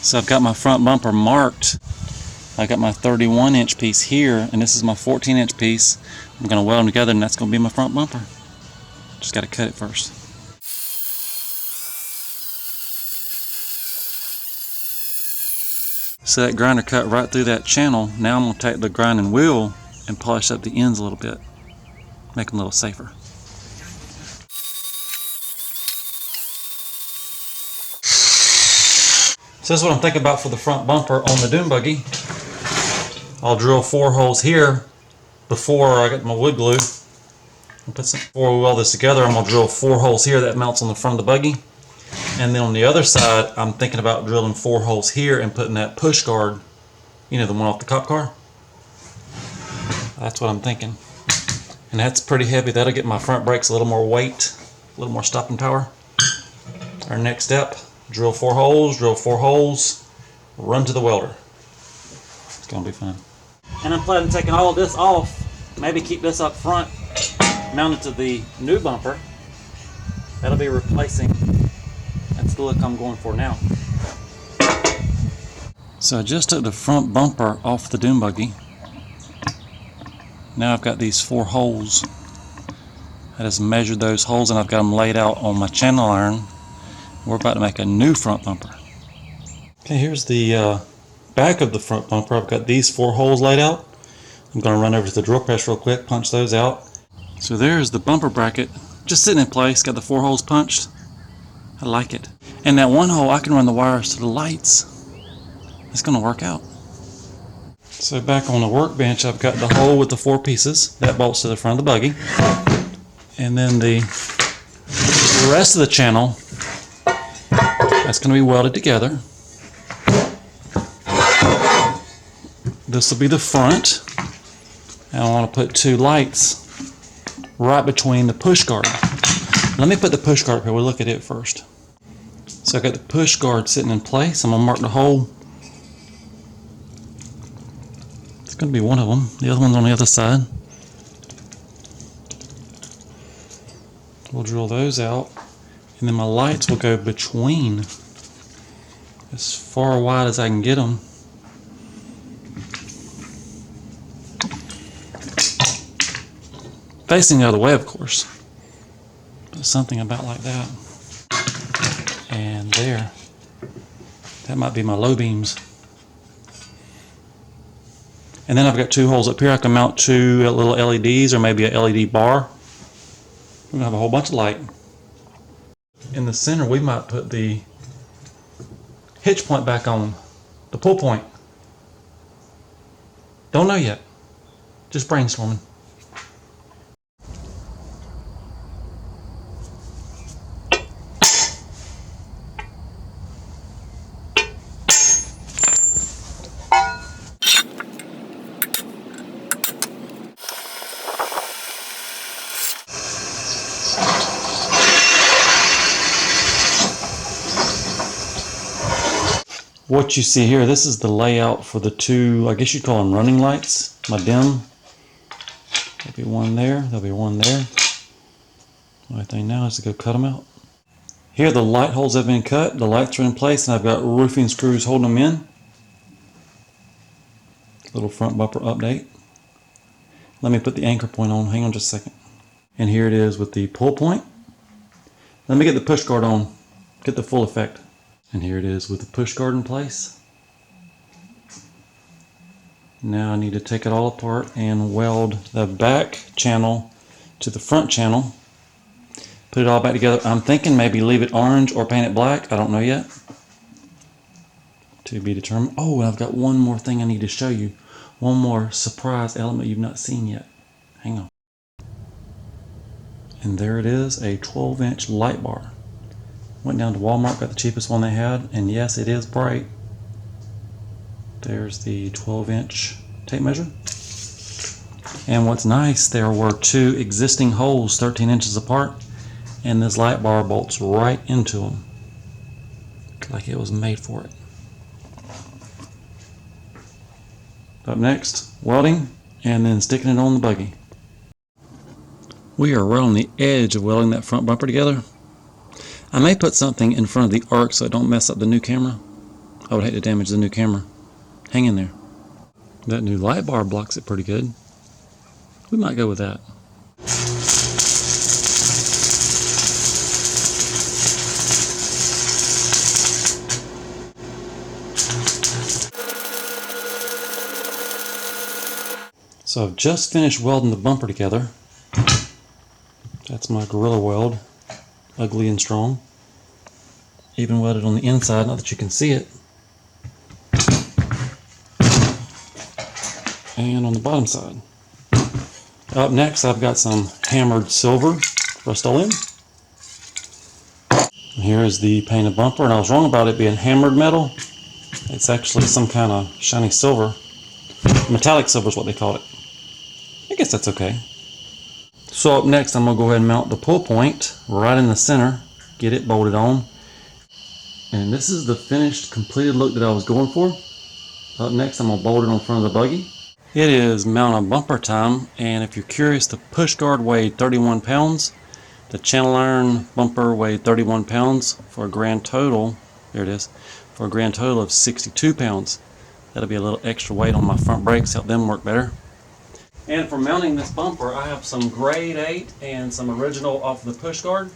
So I've got my front bumper marked. I got my 31-inch piece here, and this is my 14-inch piece. I'm going to weld them together, and that's going to be my front bumper. Just got to cut it first. So that grinder cut right through that channel. Now I'm going to take the grinding wheel and polish up the ends a little bit, make them a little safer. So this is what I'm thinking about for the front bumper on the Dune Buggy. I'll drill 4 holes here before I get my wood glue. Before we weld this together, I'm going to drill 4 holes here that mounts on the front of the buggy. And then on the other side, I'm thinking about drilling 4 holes here and putting that push guard, you know, the one off the cop car. That's what I'm thinking. And that's pretty heavy. That'll get my front brakes a little more weight, a little more stopping power. Our next step, drill 4 holes, run to the welder. It's going to be fun. And I'm planning on taking all of this off, maybe keep this up front, mounted to the new bumper. That'll be replacing. That's the look I'm going for now. So I just took the front bumper off the Dune Buggy. Now I've got these 4 holes. I just measured those holes and I've got them laid out on my channel iron. We're about to make a new front bumper. Okay, here's the back of the front bumper. I've got these 4 holes laid out. I'm going to run over to the drill press real quick, punch those out. So there's the bumper bracket, just sitting in place, got the 4 holes punched. I like it. And that one hole, I can run the wires to the lights. It's going to work out. So back on the workbench, I've got the hole with the 4 pieces. That bolts to the front of the buggy. And then the rest of the channel, that's going to be welded together. This will be the front. And I want to put 2 lights right between the push guard. Let me put the push guard up here. We'll look at it first. So I got the push guard sitting in place. I'm going to mark the hole. It's going to be one of them. The other one's on the other side. We'll drill those out. And then my lights will go between, as far wide as I can get them. Facing the other way, of course. But something about like that. And there. That might be my low beams. And then I've got 2 holes up here. I can mount 2 little LEDs or maybe a LED bar. We're going to have a whole bunch of light. In the center, we might put the hitch point back on. The pull point. Don't know yet. Just brainstorming. What you see here, this is the layout for the 2, I guess you'd call them running lights, my dim. There'll be one there, there'll be one there. The only thing now is to go cut them out. Here the light holes have been cut, the lights are in place, and I've got roofing screws holding them in. Little front bumper update. Let me put the anchor point on, hang on just a second. And here it is with the pull point. Let me get the push guard on, get the full effect. And here it is with the push guard in place. Now I need to take it all apart and weld the back channel to the front channel. Put it all back together. I'm thinking maybe leave it orange or paint it black. I don't know yet. To be determined. Oh, and I've got one more thing I need to show you. One more surprise element you've not seen yet. Hang on. And there it is, a 12-inch light bar. Went down to Walmart, got the cheapest one they had, and yes, it is bright. There's the 12-inch tape measure. And what's nice, there were 2 existing holes 13 inches apart, and this light bar bolts right into them. Like it was made for it. Up next, welding, and then sticking it on the buggy. We are right on the edge of welding that front bumper together. I may put something in front of the arc so I don't mess up the new camera. I would hate to damage the new camera. Hang in there. That new light bar blocks it pretty good. We might go with that. So I've just finished welding the bumper together. That's my Gorilla Weld, ugly and strong. Even welded on the inside, not that you can see it. And on the bottom side. Up next, I've got some hammered silver, Rust-Oleum. And here is the painted bumper, and I was wrong about it being hammered metal. It's actually some kind of shiny silver. Metallic silver is what they call it. I guess that's okay. So up next, I'm going to go ahead and mount the pull point right in the center, get it bolted on. And this is the finished, completed look that I was going for. Up next, I'm going to bolt it on front of the buggy. It is mount a bumper time, and if you're curious, the push guard weighed 31 pounds. The channel iron bumper weighed 31 pounds for a grand total, there it is, for a grand total of 62 pounds. That'll be a little extra weight on my front brakes, help them work better. And for mounting this bumper, I have some grade 8 and some original off the push guard.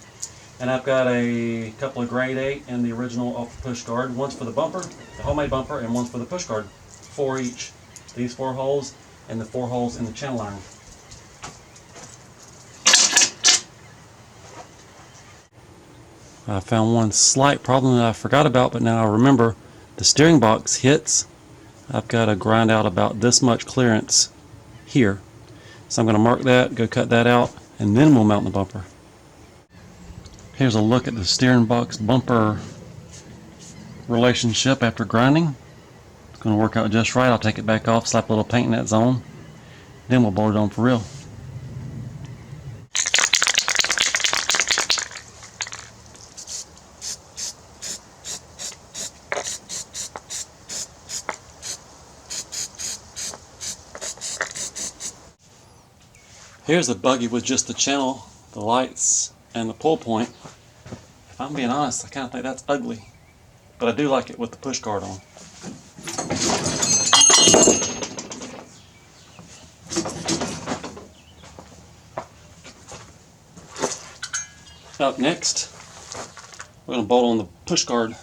And I've got a couple of grade 8 and the original off the push guard. One's for the bumper, the homemade bumper, and one's for the push guard. 4 each. These 4 holes and the 4 holes in the channel iron. I found one slight problem that I forgot about, but now I remember. The steering box hits. I've got to grind out about this much clearance here. So I'm going to mark that, go cut that out, and then we'll mount the bumper. Here's a look at the steering box bumper relationship after grinding. It's going to work out just right. I'll take it back off, slap a little paint in that zone, then we'll bolt it on for real. Here's the buggy with just the channel, the lights, and the pull point. If I'm being honest, I kind of think that's ugly, but I do like it with the push guard on. Up next, we're going to bolt on the push guard.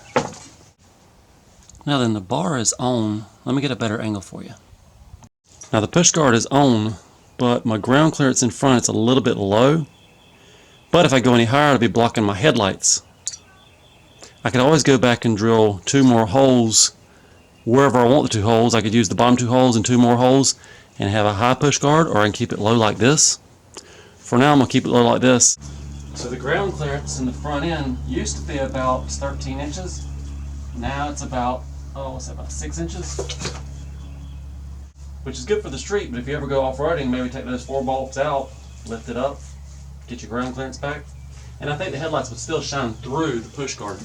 Now then, the bar is on. Let me get a better angle for you. Now the push guard is on, but my ground clearance in front is a little bit low. But if I go any higher, it'll be blocking my headlights. I could always go back and drill 2 more holes wherever I want the 2 holes. I could use the bottom 2 holes and 2 more holes and have a high push guard, or I can keep it low like this. For now, I'm going to keep it low like this. So the ground clearance in the front end used to be about 13 inches. Now it's about, about 6 inches. Which is good for the street, but if you ever go off-roading, maybe take those 4 bolts out, lift it up, get your ground clearance back. And I think the headlights would still shine through the push guard.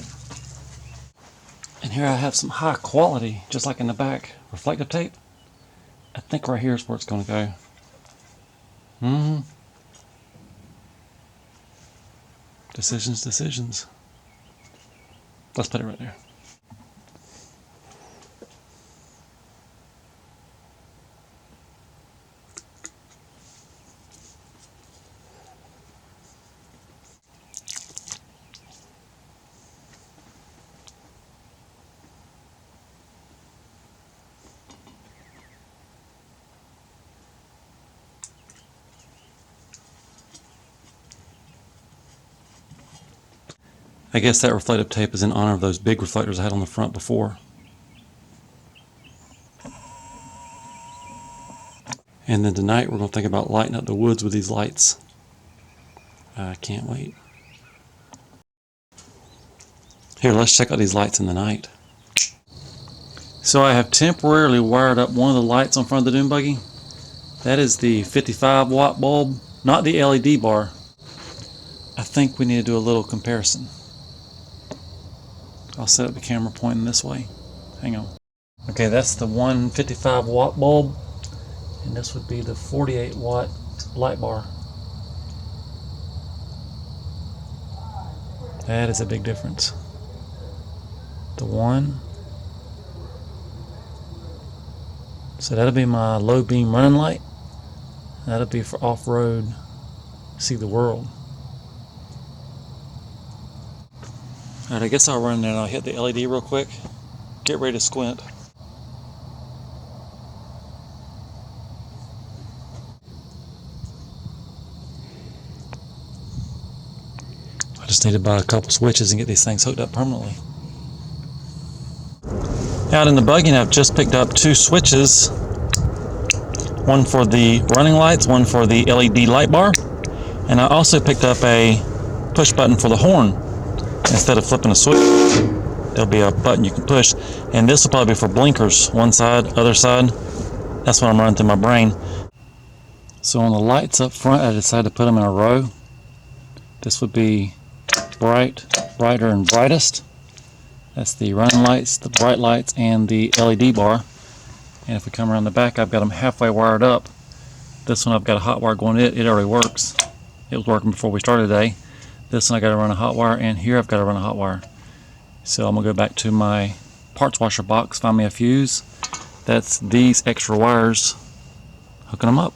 And here I have some high quality, just like in the back, reflective tape. I think right here is where it's going to go. Decisions. Let's put it right there. I guess that reflective tape is in honor of those big reflectors I had on the front before. And then tonight we're going to think about lighting up the woods with these lights. I can't wait. Here, let's check out these lights in the night. So I have temporarily wired up one of the lights on front of the Dune Buggy. That is the 55 watt bulb, not the LED bar. I think we need to do a little comparison. I'll set up the camera pointing this way. Hang on. Okay, that's the 155 watt bulb, and this would be the 48 watt light bar. That is a big difference. The one So that'll be my low beam running light. That'll be for off-road, see the world. Alright, I guess I'll run there and I'll hit the LED real quick. Get ready to squint. I just need to buy a couple switches and get these things hooked up permanently. Out in the buggy, I've just picked up 2 switches. One for the running lights, one for the LED light bar. And I also picked up a push button for the horn. Instead of flipping a switch, there'll be a button you can push. And this will probably be for blinkers. One side, other side. That's what I'm running through my brain. So on the lights up front, I decided to put them in a row. This would be bright, brighter, and brightest. That's the running lights, the bright lights, and the LED bar. And if we come around the back, I've got them halfway wired up. This one I've got a hot wire going in it. It already works. It was working before we started today. This one I got to run a hot wire, and here I've got to run a hot wire. So I'm going to go back to my parts washer box, find me a fuse. That's these extra wires, hooking them up.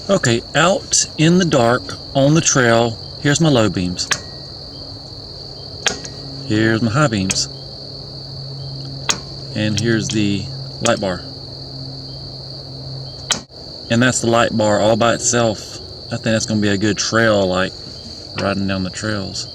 Okay, out in the dark, on the trail, here's my low beams. Here's my high beams. And here's the light bar. And that's the light bar all by itself. I think that's going to be a good trail light, riding down the trails.